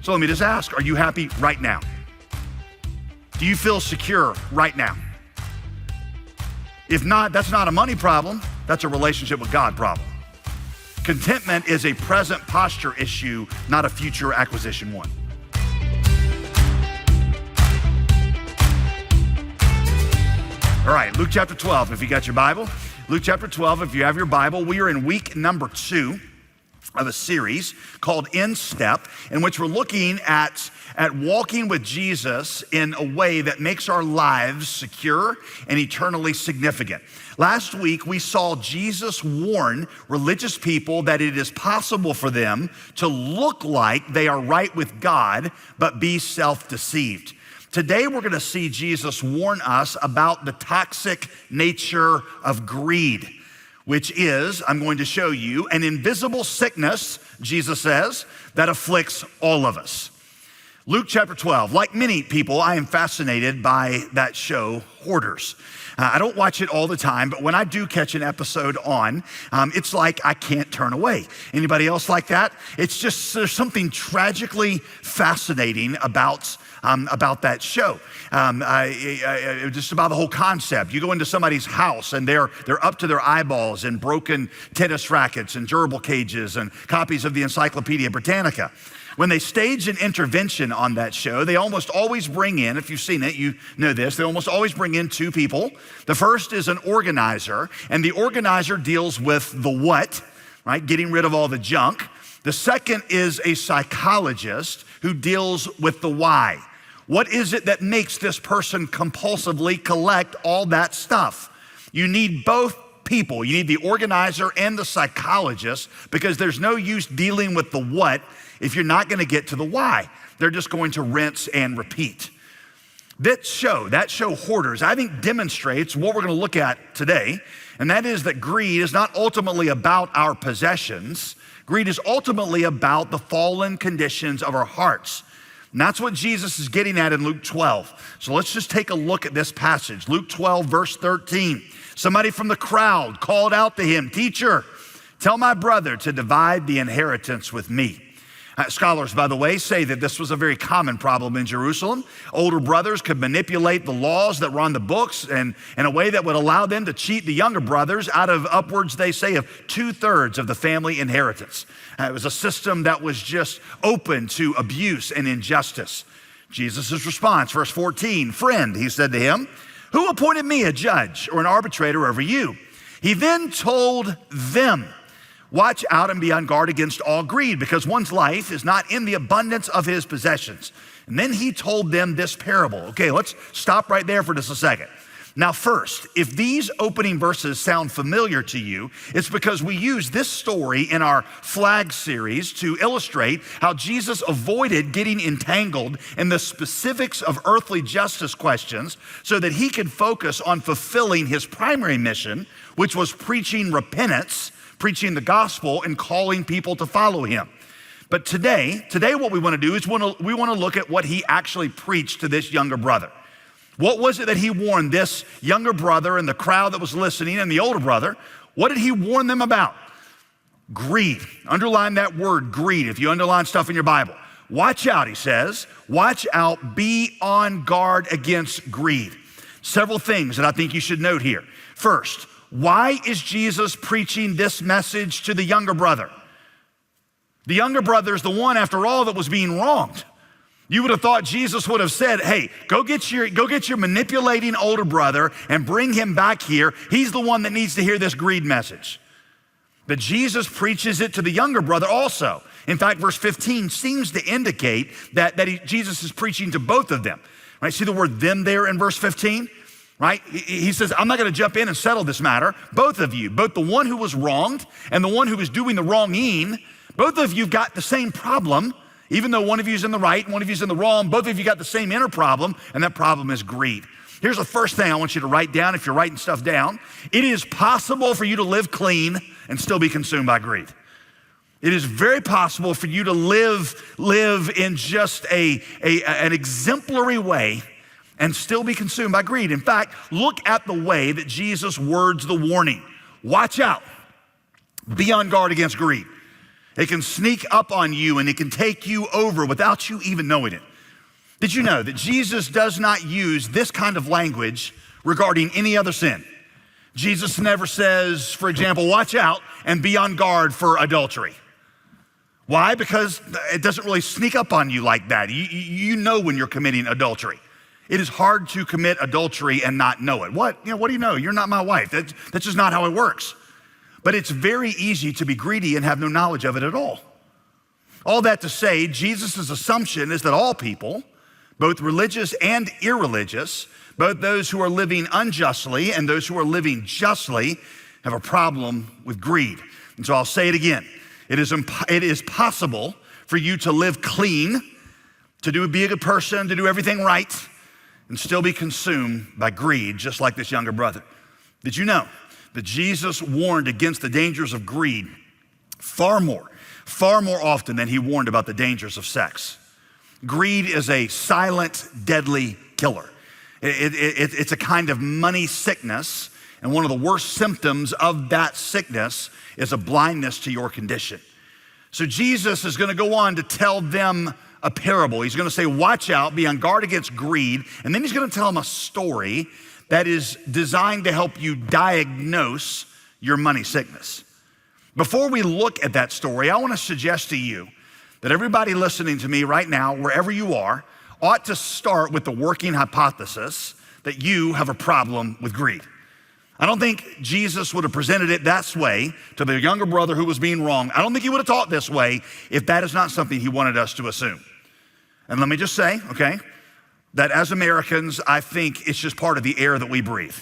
So let me just ask, are you happy right now? Do you feel secure right now? If not, that's not a money problem, that's a relationship with God problem. Contentment is a present posture issue, not a future acquisition one. All right, Luke chapter 12, if you got your Bible. Luke chapter 12, if you have your Bible, we are in week number 2 of a series called In Step, in which we're looking at walking with Jesus in a way that makes our lives secure and eternally significant. Last week, we saw Jesus warn religious people that it is possible for them to look like they are right with God, but be self-deceived. Today, we're gonna see Jesus warn us about the toxic nature of greed, which is, I'm going to show you, an invisible sickness, Jesus says, that afflicts all of us. Luke chapter 12, like many people, I am fascinated by that show, Hoarders. I don't watch it all the time, but when I do catch an episode on, it's like I can't turn away. Anybody else like that? It's just, there's something tragically fascinating about that show. Just about the whole concept. You go into somebody's house and they're up to their eyeballs in broken tennis rackets and gerbil cages and copies of the Encyclopedia Britannica. When they stage an intervention on that show, they almost always bring in, if you've seen it, you know this, they almost always bring in 2 people. The first is an organizer, and the organizer deals with the what, right? Getting rid of all the junk. The second is a psychologist who deals with the why. What is it that makes this person compulsively collect all that stuff? You need both people. You need the organizer and the psychologist, because there's no use dealing with the what if you're not gonna get to the why. They're just going to rinse and repeat. That show, Hoarders, I think demonstrates what we're gonna look at today, and that is that greed is not ultimately about our possessions. Greed is ultimately about the fallen conditions of our hearts. And that's what Jesus is getting at in Luke 12. So let's just take a look at this passage. Luke 12, verse 13. Somebody from the crowd called out to him, "Teacher, tell my brother to divide the inheritance with me." Scholars, by the way, say that this was a very common problem in Jerusalem. Older brothers could manipulate the laws that were on the books and in a way that would allow them to cheat the younger brothers out of upwards, they say, of 2/3 of the family inheritance. It was a system that was just open to abuse and injustice. Jesus' response, verse 14, "Friend," he said to him, "who appointed me a judge or an arbitrator over you?" He then told them, "Watch out and be on guard against all greed, because one's life is not in the abundance of his possessions." And then he told them this parable. Okay, let's stop right there for just a second. Now first, if these opening verses sound familiar to you, it's because we use this story in our flag series to illustrate how Jesus avoided getting entangled in the specifics of earthly justice questions so that he could focus on fulfilling his primary mission, which was preaching repentance, preaching the gospel, and calling people to follow him. But today what we want to do is we want to look at what he actually preached to this younger brother. What was it that he warned this younger brother and the crowd that was listening and the older brother? What did he warn them about? Greed. Underline that word, greed, if you underline stuff in your Bible. Watch out, he says. Watch out, be on guard against greed. Several things that I think you should note here. First, why is Jesus preaching this message to the younger brother? The younger brother is the one, after all, that was being wronged. You would have thought Jesus would have said, "Hey, go get your manipulating older brother and bring him back here. He's the one that needs to hear this greed message." But Jesus preaches it to the younger brother also. In fact, verse 15 seems to indicate that Jesus is preaching to both of them. Right? See the word "them" there in verse 15? Right? He says, "I'm not going to jump in and settle this matter. Both of you, both the one who was wronged and the one who was doing the wronging, both of you got the same problem. Even though one of you is in the right and one of you is in the wrong, both of you got the same inner problem, and that problem is greed." Here's the first thing I want you to write down if you're writing stuff down. It is possible for you to live clean and still be consumed by greed. It is very possible for you to live in just an exemplary way and still be consumed by greed. In fact, look at the way that Jesus words the warning. Watch out. Be on guard against greed. It can sneak up on you and it can take you over without you even knowing it. Did you know that Jesus does not use this kind of language regarding any other sin? Jesus never says, for example, watch out and be on guard for adultery. Why? Because it doesn't really sneak up on you like that. You know when you're committing adultery. It is hard to commit adultery and not know it. What do you know? You're not my wife. That's just not how it works. But it's very easy to be greedy and have no knowledge of it at all. All that to say, Jesus' assumption is that all people, both religious and irreligious, both those who are living unjustly and those who are living justly, have a problem with greed. And so I'll say it again. It is possible for you to live clean, to be a good person, to do everything right, and still be consumed by greed, just like this younger brother. Did you know that Jesus warned against the dangers of greed far more often than he warned about the dangers of sex? Greed is a silent, deadly killer. It's a kind of money sickness, and one of the worst symptoms of that sickness is a blindness to your condition. So Jesus is going to go on to tell them a parable. He's going to say, watch out, be on guard against greed, and then he's going to tell them a story that is designed to help you diagnose your money sickness. Before we look at that story, I want to suggest to you that everybody listening to me right now, wherever you are, ought to start with the working hypothesis that you have a problem with greed. I don't think Jesus would have presented it that way to the younger brother who was being wrong. I don't think he would have taught this way if that is not something he wanted us to assume. And let me just say, okay, that as Americans, I think it's just part of the air that we breathe.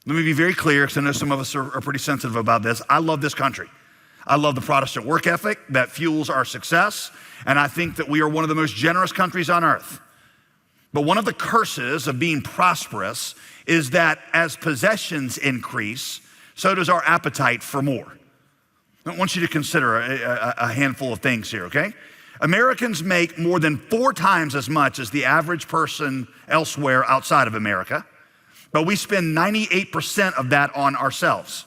Let me be very clear, because I know some of us are pretty sensitive about this. I love this country. I love the Protestant work ethic that fuels our success, and I think that we are one of the most generous countries on earth. But one of the curses of being prosperous is that as possessions increase, so does our appetite for more. I want you to consider a handful of things here, okay? Americans make more than 4 times as much as the average person elsewhere outside of America, but we spend 98% of that on ourselves.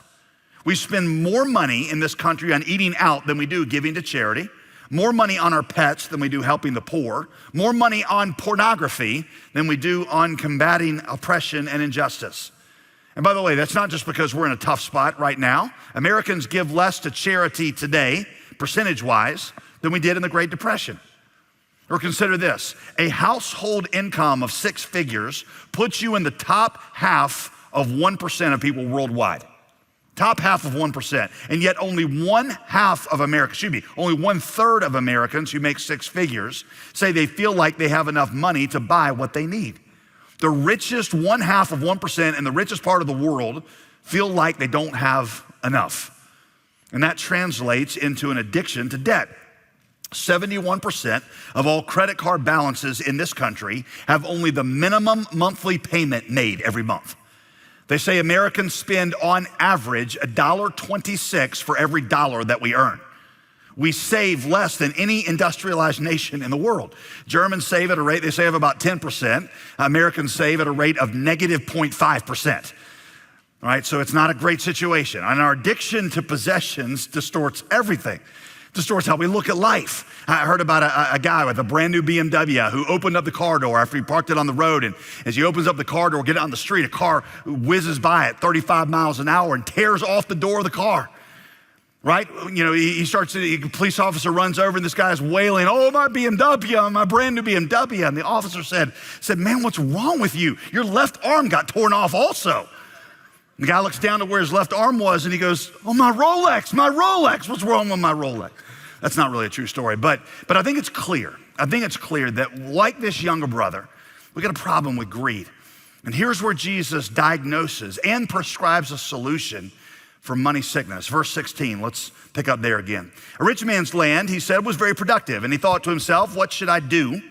We spend more money in this country on eating out than we do giving to charity, more money on our pets than we do helping the poor, more money on pornography than we do on combating oppression and injustice. And by the way, that's not just because we're in a tough spot right now. Americans give less to charity today, percentage-wise, than we did in the Great Depression. Or consider this, a household income of 6 figures puts you in the top half of 1% of people worldwide. Top half of 1%. And yet only only 1/3 of Americans who make 6 figures say they feel like they have enough money to buy what they need. The richest 1/2 of 1% in the richest part of the world feel like they don't have enough. And that translates into an addiction to debt. 71% of all credit card balances in this country have only the minimum monthly payment made every month. They say Americans spend on average $1.26 for every dollar that we earn. We save less than any industrialized nation in the world. Germans save at a rate, they save about 10%. Americans save at a rate of negative 0.5%. All right, so it's not a great situation. And our addiction to possessions distorts everything. Distorts how we look at life. I heard about a guy with a brand new BMW who opened up the car door after he parked it on the road, and as he opens up the car door, get out on the street, a car whizzes by at 35 miles an hour and tears off the door of the car, right? You know, a police officer runs over and this guy's wailing, oh, my BMW, my brand new BMW. And the officer said, man, what's wrong with you? Your left arm got torn off also. The guy looks down to where his left arm was and he goes, oh, my Rolex, what's wrong with my Rolex? That's not really a true story, but I think it's clear. I think it's clear that like this younger brother, we got a problem with greed. And here's where Jesus diagnoses and prescribes a solution for money sickness. Verse 16, let's pick up there again. A rich man's land, he said, was very productive, and he thought to himself, what should I do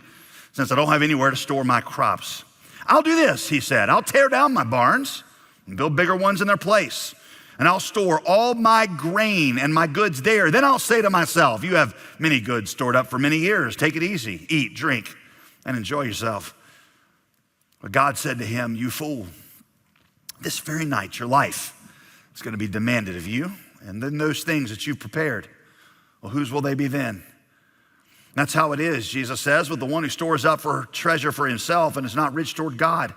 since I don't have anywhere to store my crops? I'll do this, he said. I'll tear down my barns and build bigger ones in their place. And I'll store all my grain and my goods there. Then I'll say to myself, you have many goods stored up for many years. Take it easy, eat, drink, and enjoy yourself. But God said to him, you fool, this very night your life is going to be demanded of you, and then those things that you've prepared. well, whose will they be then? That's how it is, Jesus says, with the one who stores up for treasure for himself and is not rich toward God.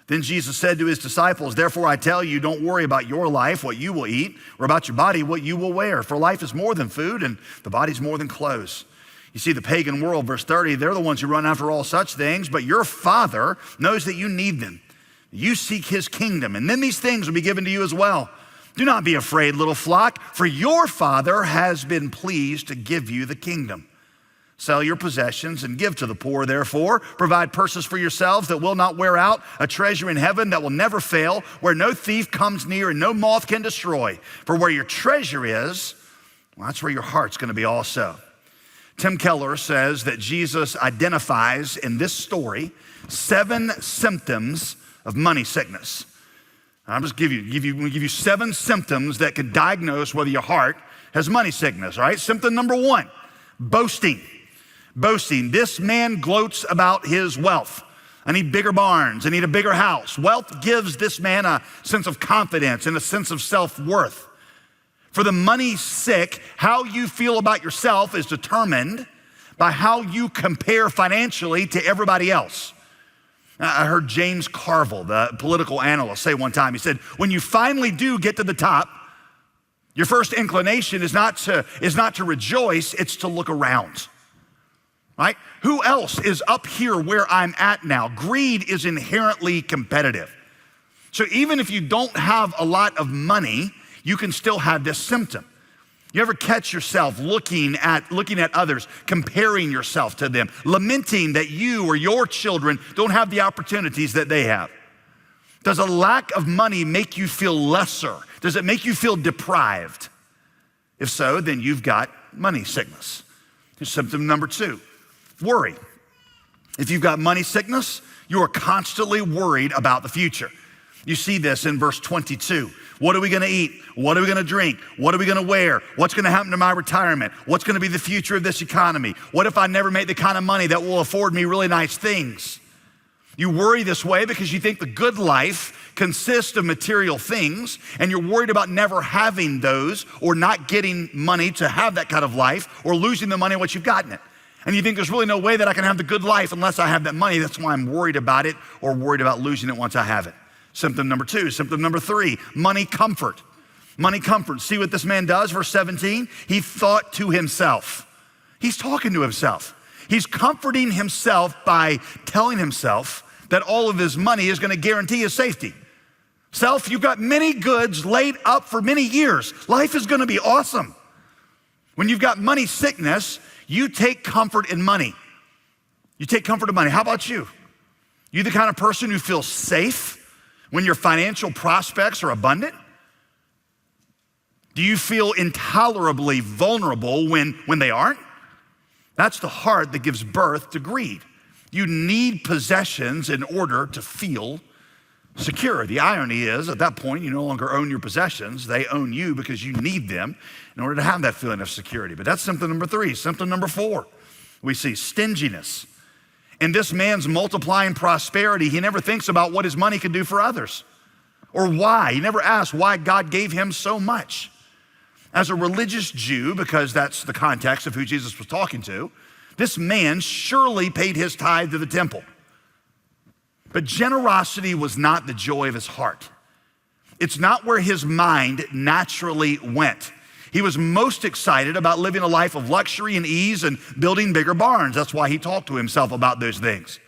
Then Jesus said to his disciples, therefore I tell you, don't worry about your life, what you will eat, or about your body, what you will wear. For life is more than food, and the body's more than clothes. You see, the pagan world, verse 30, they're the ones who run after all such things, but your Father knows that you need them. You seek his kingdom, and then these things will be given to you as well. Do not be afraid, little flock, for your Father has been pleased to give you the kingdom. Sell your possessions and give to the poor, therefore. Provide purses for yourselves that will not wear out, a treasure in heaven that will never fail, where no thief comes near and no moth can destroy. For where your treasure is, well, that's where your heart's going to be also. Tim Keller says that Jesus identifies in this story 7 symptoms of money sickness. I'm just give you 7 symptoms that could diagnose whether your heart has money sickness, right? Symptom number 1, boasting. Boasting. This man gloats about his wealth. I need bigger barns. I need a bigger house. Wealth gives this man a sense of confidence and a sense of self-worth. For the money sick, how you feel about yourself is determined by how you compare financially to everybody else. I heard James Carville, the political analyst, say one time, he said, when you finally do get to the top, your first inclination is not to rejoice, it's to look around. Right? Who else is up here where I'm at now? Greed is inherently competitive. So even if you don't have a lot of money, you can still have this symptom. You ever catch yourself looking at others, comparing yourself to them, lamenting that you or your children don't have the opportunities that they have? Does a lack of money make you feel lesser? Does it make you feel deprived? If so, then you've got money sickness. Here's symptom number 2. Worry. If you've got money sickness, you are constantly worried about the future. You see this in verse 22. What are we going to eat? What are we going to drink? What are we going to wear? What's going to happen to my retirement? What's going to be the future of this economy? What if I never make the kind of money that will afford me really nice things? You worry this way because you think the good life consists of material things, and you're worried about never having those or not getting money to have that kind of life or losing the money once you've gotten it. And you think there's really no way that I can have the good life unless I have that money. That's why I'm worried about it or worried about losing it once I have it. Symptom number 2. Symptom number 3, money comfort. Money comfort. See what this man does, verse 17? He thought to himself. He's talking to himself. He's comforting himself by telling himself that all of his money is going to guarantee his safety. Self, you've got many goods laid up for many years. Life is going to be awesome. When you've got money sickness, you take comfort in money. You take comfort in money. How about you? You the kind of person who feels safe when your financial prospects are abundant? Do you feel intolerably vulnerable when they aren't? That's the heart that gives birth to greed. You need possessions in order to feel secure. The irony is, at that point, you no longer own your possessions. They own you because you need them in order to have that feeling of security. But that's symptom number 3. Symptom number 4, we see stinginess. In this man's multiplying prosperity, he never thinks about what his money can do for others or why. He never asks why God gave him so much. As a religious Jew, because that's the context of who Jesus was talking to, this man surely paid his tithe to the temple. But generosity was not the joy of his heart. It's not where his mind naturally went. He was most excited about living a life of luxury and ease and building bigger barns. That's why he talked to himself about those things.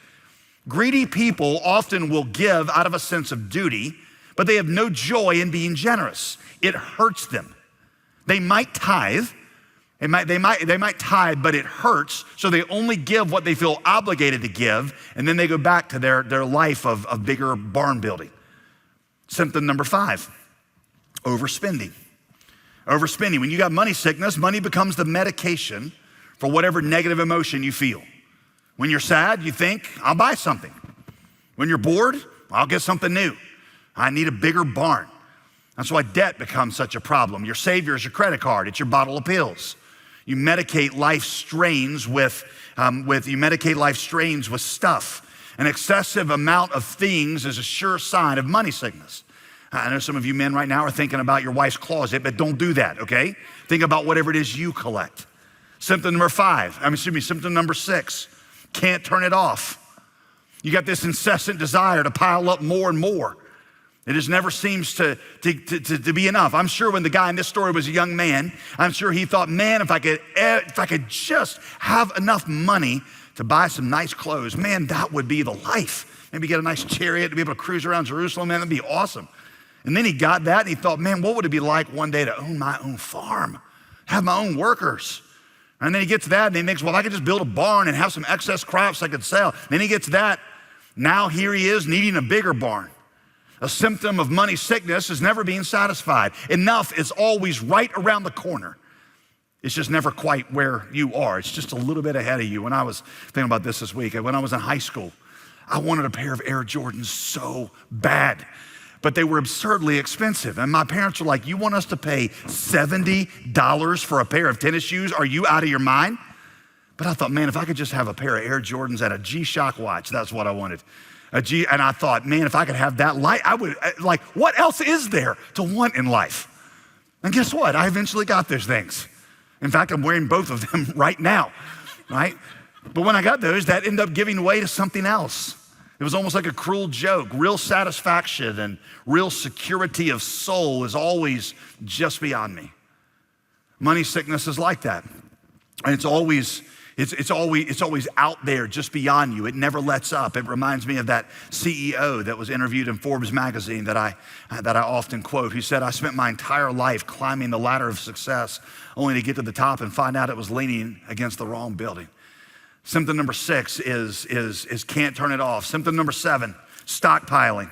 Greedy people often will give out of a sense of duty, but they have no joy in being generous. It hurts them. They might tithe, they might tithe, but it hurts, so they only give what they feel obligated to give, and then they go back to their life of bigger barn building. Symptom number 5, overspending. Overspending. When you got money sickness, money becomes the medication for whatever negative emotion you feel. When you're sad, you think, I'll buy something. When you're bored, I'll get something new. I need a bigger barn. That's why debt becomes such a problem. Your savior is your credit card. It's your bottle of pills. You medicate life strains with stuff. An excessive amount of things is a sure sign of money sickness. I know some of you men right now are thinking about your wife's closet, but don't do that, okay? Think about whatever it is you collect. Symptom number 6, can't turn it off. You got this incessant desire to pile up more and more. It just never seems to be enough. I'm sure when the guy in this story was a young man, I'm sure he thought, man, if I could just have enough money to buy some nice clothes, man, that would be the life. Maybe get a nice chariot to be able to cruise around Jerusalem, man, that'd be awesome. And then he got that and he thought, man, what would it be like one day to own my own farm, have my own workers? And then he gets that and he thinks, well, I could just build a barn and have some excess crops I could sell. Then he gets that. Now here he is needing a bigger barn. A symptom of money sickness is never being satisfied. Enough is always right around the corner. It's just never quite where you are. It's just a little bit ahead of you. When I was thinking about this week, when I was in high school, I wanted a pair of Air Jordans so bad, but they were absurdly expensive. And my parents were like, you want us to pay $70 for a pair of tennis shoes? Are you out of your mind? But I thought, man, if I could just have a pair of Air Jordans and a G-Shock watch, that's what I wanted. And I thought, man, if I could have that light, I would, like, what else is there to want in life? And guess what? I eventually got those things. In fact, I'm wearing both of them right now, right? But when I got those, that ended up giving way to something else. It was almost like a cruel joke. Real satisfaction and real security of soul is always just beyond me. Money sickness is like that. And it's always out there just beyond you. It never lets up. It reminds me of that CEO that was interviewed in Forbes magazine that I often quote. He said, I spent my entire life climbing the ladder of success only to get to the top and find out it was leaning against the wrong building. Symptom number 6 is can't turn it off. Symptom number 7, stockpiling.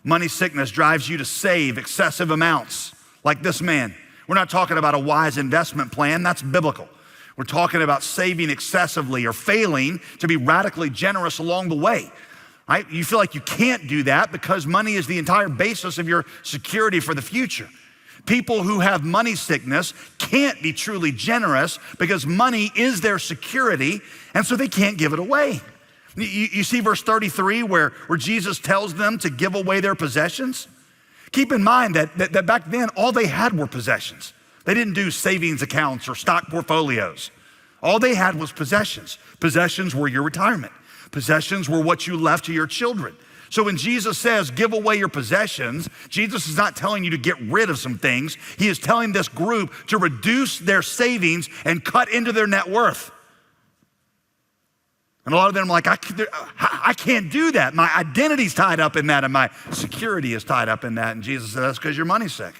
Money sickness drives you to save excessive amounts, like this man. We're not talking about a wise investment plan. That's biblical. We're talking about saving excessively or failing to be radically generous along the way, right? You feel like you can't do that because money is the entire basis of your security for the future. People who have money sickness can't be truly generous because money is their security, and so they can't give it away. You see verse 33 where Jesus tells them to give away their possessions? Keep in mind that back then, all they had were possessions. They didn't do savings accounts or stock portfolios. All they had was possessions. Possessions were your retirement. Possessions were what you left to your children. So when Jesus says, give away your possessions, Jesus is not telling you to get rid of some things. He is telling this group to reduce their savings and cut into their net worth. And a lot of them are like, I can't do that. My identity's tied up in that and my security is tied up in that. And Jesus said, that's because your money's sick.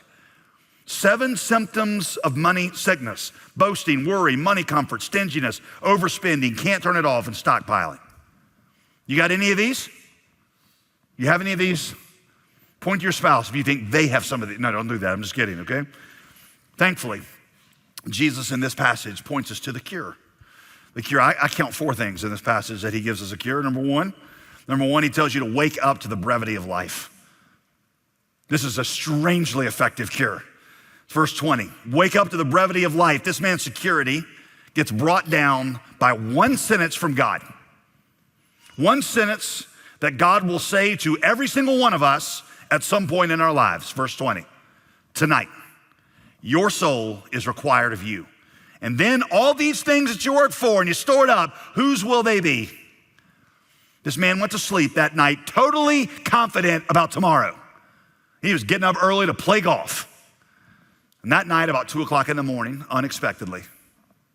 7 symptoms of money sickness: boasting, worry, money comfort, stinginess, overspending, can't turn it off, and stockpiling. You got any of these? You have any of these? Point to your spouse if you think they have some of these. No, don't do that. I'm just kidding, okay? Thankfully, Jesus in this passage points us to the cure. The cure, I count 4 things in this passage that he gives us a cure. Number one, he tells you to wake up to the brevity of life. This is a strangely effective cure. Verse 20, wake up to the brevity of life. This man's security gets brought down by one sentence from God. One sentence that God will say to every single one of us at some point in our lives. Verse 20, tonight, your soul is required of you. And then all these things that you work for and you stored up, whose will they be? This man went to sleep that night totally confident about tomorrow. He was getting up early to play golf. And that night, about 2 o'clock in the morning, unexpectedly,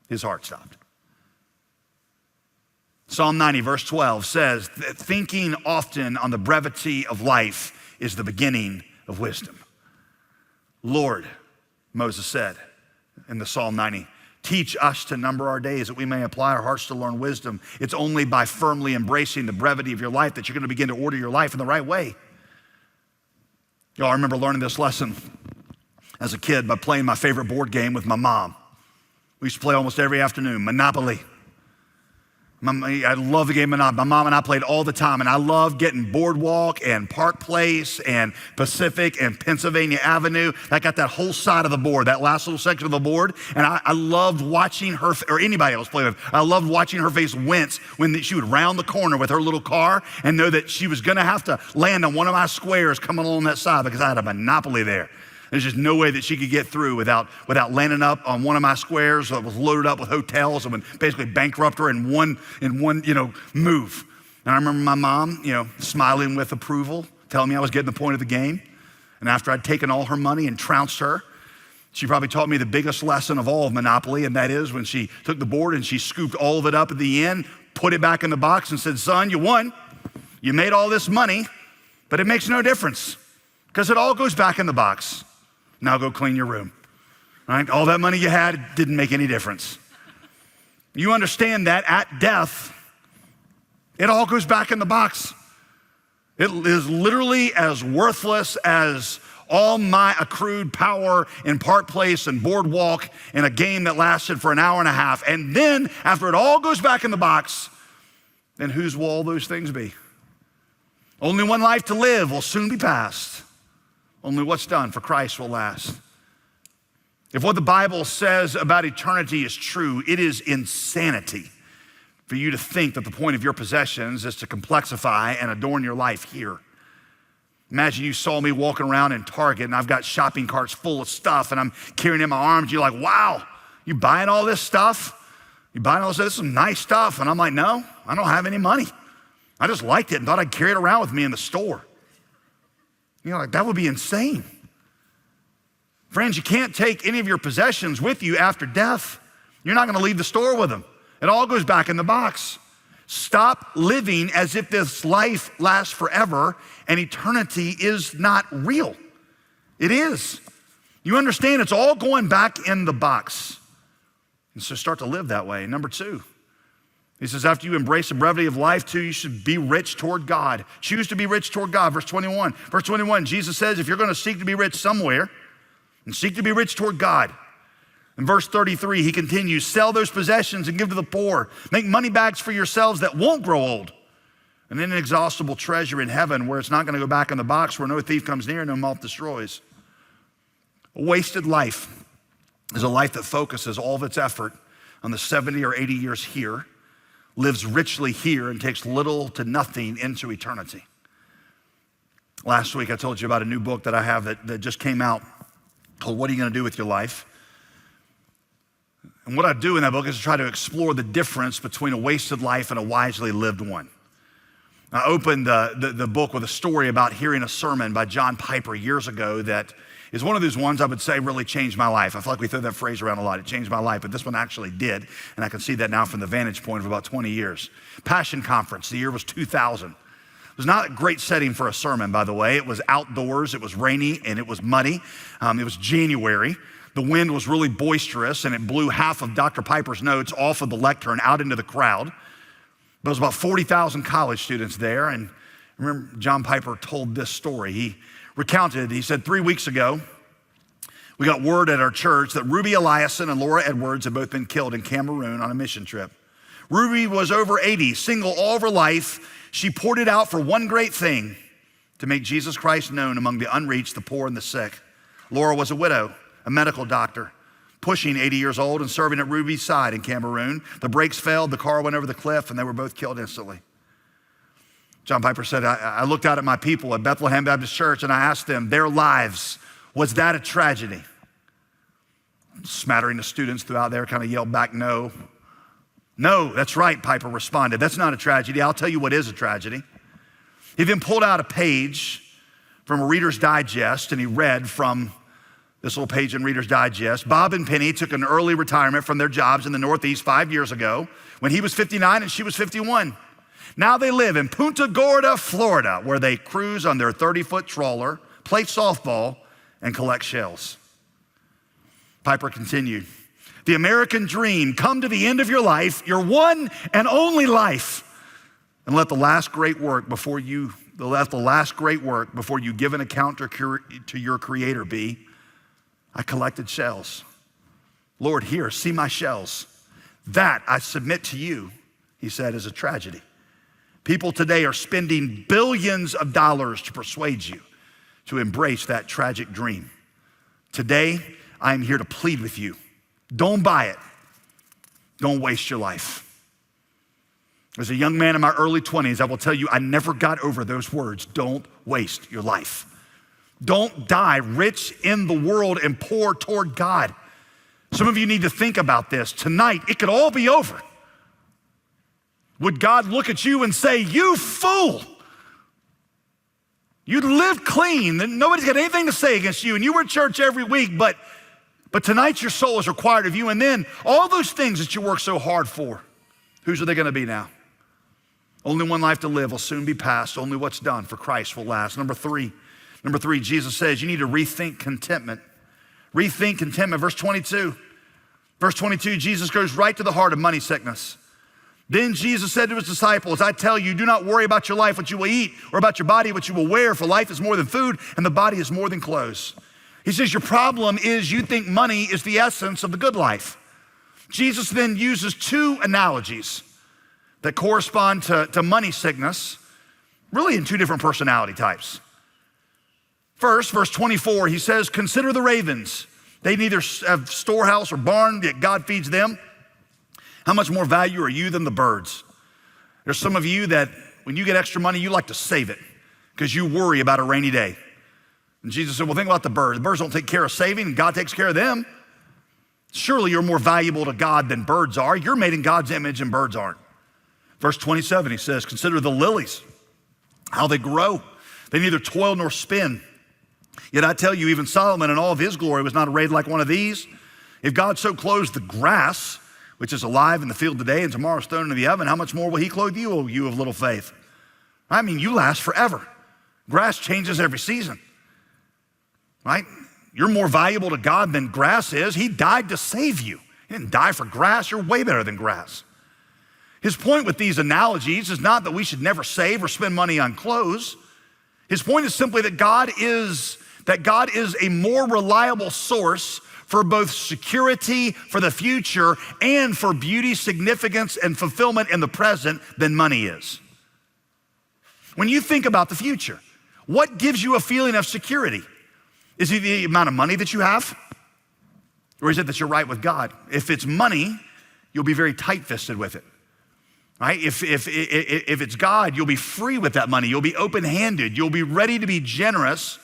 his heart stopped. Psalm 90, verse 12 says that thinking often on the brevity of life is the beginning of wisdom. Lord, Moses said in the Psalm 90, teach us to number our days that we may apply our hearts to learn wisdom. It's only by firmly embracing the brevity of your life that you're going to begin to order your life in the right way. Y'all, I remember learning this lesson as a kid by playing my favorite board game with my mom. We used to play almost every afternoon, Monopoly. I love the game Monopoly. My mom and I played all the time, and I loved getting Boardwalk and Park Place and Pacific and Pennsylvania Avenue. I got that whole side of the board, that last little section of the board, and I loved watching her, or anybody else play with, I loved watching her face wince when she would round the corner with her little car and know that she was gonna have to land on one of my squares coming along that side because I had a Monopoly there. There's just no way that she could get through without landing up on one of my squares that was loaded up with hotels and would basically bankrupt her in one move. And I remember my mom, smiling with approval, telling me I was getting the point of the game. And after I'd taken all her money and trounced her, she probably taught me the biggest lesson of all of Monopoly, and that is when she took the board and she scooped all of it up at the end, put it back in the box and said, son, you won. You made all this money, but it makes no difference because it all goes back in the box. Now go clean your room, right? All that money you had didn't make any difference. You understand that at death, it all goes back in the box. It is literally as worthless as all my accrued power in Park Place and Boardwalk in a game that lasted for an hour and a half. And then after it all goes back in the box, then whose will all those things be? Only one life to live will soon be past. Only what's done for Christ will last. If what the Bible says about eternity is true, it is insanity for you to think that the point of your possessions is to complexify and adorn your life here. Imagine you saw me walking around in Target and I've got shopping carts full of stuff and I'm carrying it in my arms. You're like, wow, you buying all this stuff? You buying all this? This is some nice stuff. And I'm like, no, I don't have any money. I just liked it and thought I'd carry it around with me in the store. Like, that would be insane. Friends, you can't take any of your possessions with you after death. You're not gonna leave the store with them. It all goes back in the box. Stop living as if this life lasts forever and eternity is not real. It is. You understand it's all going back in the box. And so start to live that way. Number two, he says, after you embrace the brevity of life too, you should be rich toward God. Choose to be rich toward God. Verse 21. Verse 21, Jesus says, if you're gonna seek to be rich somewhere, and seek to be rich toward God. In verse 33, he continues, sell those possessions and give to the poor. Make money bags for yourselves that won't grow old. And then an inexhaustible treasure in heaven where it's not gonna go back in the box, where no thief comes near and no moth destroys. A wasted life is a life that focuses all of its effort on the 70 or 80 years here, lives richly here, and takes little to nothing into eternity. Last week, I told you about a new book that I have that just came out called What Are You Gonna Do With Your Life? And what I do in that book is to try to explore the difference between a wasted life and a wisely lived one. I opened the book with a story about hearing a sermon by John Piper years ago that is one of those ones I would say really changed my life. I feel like we throw that phrase around a lot. It changed my life, but this one actually did. And I can see that now from the vantage point of about 20 years. Passion Conference, the year was 2000. It was not a great setting for a sermon, by the way. It was outdoors, it was rainy, and it was muddy. It was January. The wind was really boisterous, and it blew half of Dr. Piper's notes off of the lectern out into the crowd. There was about 40,000 college students there, and I remember John Piper told this story. He recounted, he said, 3 weeks ago, we got word at our church that Ruby Eliason and Laura Edwards had both been killed in Cameroon on a mission trip. Ruby was over 80, single all of her life. She poured it out for one great thing, to make Jesus Christ known among the unreached, the poor, and the sick. Laura was a widow, a medical doctor, pushing 80 years old and serving at Ruby's side in Cameroon. The brakes failed, the car went over the cliff, and they were both killed instantly. John Piper said, I looked out at my people at Bethlehem Baptist Church and I asked them, their lives, was that a tragedy? Smattering of students throughout there kind of yelled back, no. No, that's right, Piper responded. That's not a tragedy. I'll tell you what is a tragedy. He then pulled out a page from a Reader's Digest and he read from this little page in Reader's Digest. Bob and Penny took an early retirement from their jobs in the Northeast 5 years ago when he was 59 and she was 51. Now they live in Punta Gorda, Florida, where they cruise on their 30-foot trawler, play softball, and collect shells. Piper continued, the American dream, come to the end of your life, your one and only life, and let the last great work before you give an account to your Creator be, I collected shells. Lord, here, see my shells. That I submit to you, he said, is a tragedy. People today are spending billions of dollars to persuade you to embrace that tragic dream. Today, I am here to plead with you. Don't buy it. Don't waste your life. As a young man in my early 20s, I will tell you, I never got over those words. Don't waste your life. Don't die rich in the world and poor toward God. Some of you need to think about this. Tonight, it could all be over. Would God look at you and say, you fool? You lived clean, and nobody's got anything to say against you, and you were at church every week, but tonight your soul is required of you, and then all those things that you work so hard for, whose are they gonna be now? Only one life to live will soon be past. Only what's done for Christ will last. Number three, Jesus says you need to rethink contentment. Rethink contentment, verse 22. Verse 22, Jesus goes right to the heart of money sickness. Then Jesus said to his disciples, I tell you, do not worry about your life, what you will eat, or about your body, what you will wear, for life is more than food, and the body is more than clothes. He says, your problem is you think money is the essence of the good life. Jesus then uses two analogies that correspond to money sickness, really in two different personality types. First, verse 24, he says, consider the ravens. They neither have storehouse or barn, yet God feeds them. How much more value are you than the birds? There's some of you that when you get extra money, you like to save it because you worry about a rainy day. And Jesus said, well, think about the birds. The birds don't take care of saving, and God takes care of them. Surely you're more valuable to God than birds are. You're made in God's image and birds aren't. Verse 27, he says, consider the lilies, how they grow. They neither toil nor spin. Yet I tell you, even Solomon in all of his glory was not arrayed like one of these. If God so clothes the grass, which is alive in the field today and tomorrow is thrown into the oven, how much more will he clothe you, O you of little faith? I mean, you last forever. Grass changes every season, right? You're more valuable to God than grass is. He died to save you. He didn't die for grass. You're way better than grass. His point with these analogies is not that we should never save or spend money on clothes. His point is simply that God is a more reliable source for both security for the future and for beauty, significance, and fulfillment in the present than money is. When you think about the future, what gives you a feeling of security? Is it the amount of money that you have? Or is it that you're right with God? If it's money, you'll be very tight-fisted with it, right? If it's God, you'll be free with that money. You'll be open-handed. You'll be ready to be generous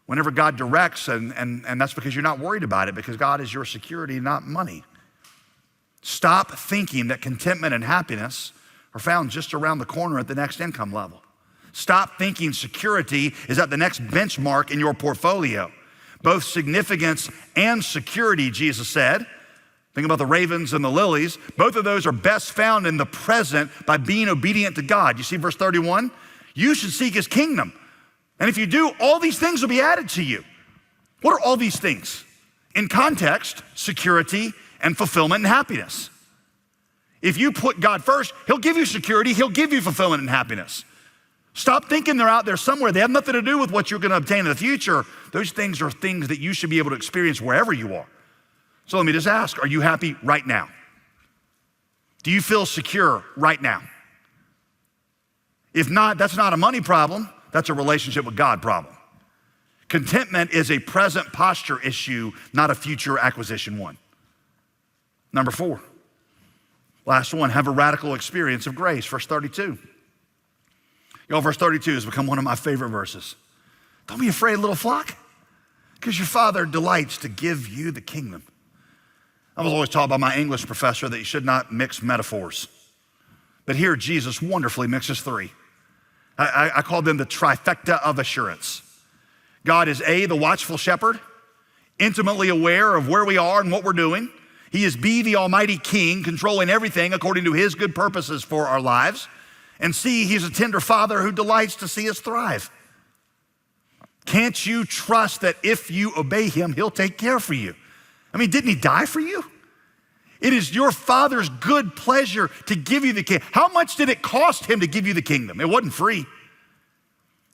whenever God directs, and that's because you're not worried about it, because God is your security, not money. Stop thinking that contentment and happiness are found just around the corner at the next income level. Stop thinking security is at the next benchmark in your portfolio. Both significance and security, Jesus said. Think about the ravens and the lilies. Both of those are best found in the present by being obedient to God. You see verse 31? You should seek his kingdom. And if you do, all these things will be added to you. What are all these things? In context, security and fulfillment and happiness. If you put God first, he'll give you security, he'll give you fulfillment and happiness. Stop thinking they're out there somewhere. They have nothing to do with what you're gonna obtain in the future. Those things are things that you should be able to experience wherever you are. So let me just ask, are you happy right now? Do you feel secure right now? If not, that's not a money problem. That's a relationship with God problem. Contentment is a present posture issue, not a future acquisition one. Number 4, last one, have a radical experience of grace, verse 32. Y'all, verse 32 has become one of my favorite verses. Don't be afraid, little flock, because your Father delights to give you the kingdom. I was always taught by my English professor that you should not mix metaphors. But here, Jesus wonderfully mixes 3. I call them the trifecta of assurance. God is A, the watchful shepherd, intimately aware of where we are and what we're doing. He is B, the almighty king, controlling everything according to his good purposes for our lives. And C, he's a tender father who delights to see us thrive. Can't you trust that if you obey him, he'll take care for you? I mean, didn't he die for you? It is your Father's good pleasure to give you the kingdom. How much did it cost him to give you the kingdom? It wasn't free.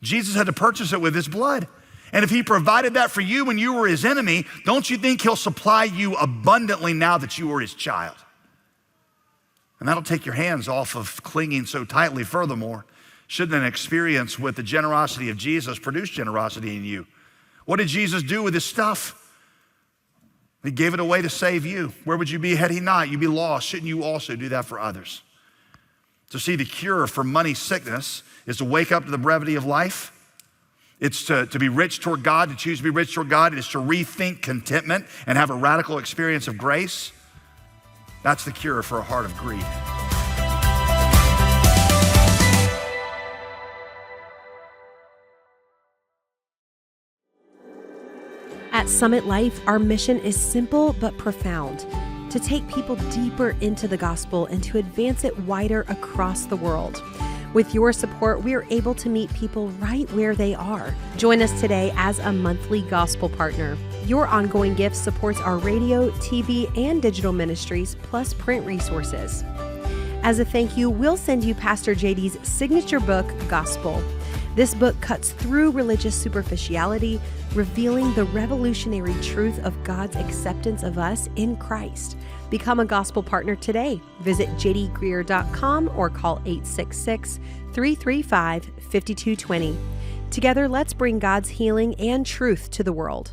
Jesus had to purchase it with his blood. And if he provided that for you when you were his enemy, don't you think he'll supply you abundantly now that you are his child? And that'll take your hands off of clinging so tightly. Furthermore, shouldn't an experience with the generosity of Jesus produce generosity in you? What did Jesus do with his stuff? He gave it away to save you. Where would you be had he not? You'd be lost. Shouldn't you also do that for others? So see, the cure for money sickness is to wake up to the brevity of life. It's to be rich toward God, to choose to be rich toward God. It's to rethink contentment and have a radical experience of grace. That's the cure for a heart of greed. At Summit Life, our mission is simple but profound: to take people deeper into the gospel and to advance it wider across the world. With your support, we are able to meet people right where they are. Join us today as a monthly gospel partner. Your ongoing gift supports our radio, TV, and digital ministries, plus print resources. As a thank you, we'll send you Pastor JD's signature book, Gospel. This book cuts through religious superficiality, revealing the revolutionary truth of God's acceptance of us in Christ. Become a gospel partner today. Visit jdgreer.com or call 866-335-5220. Together, let's bring God's healing and truth to the world.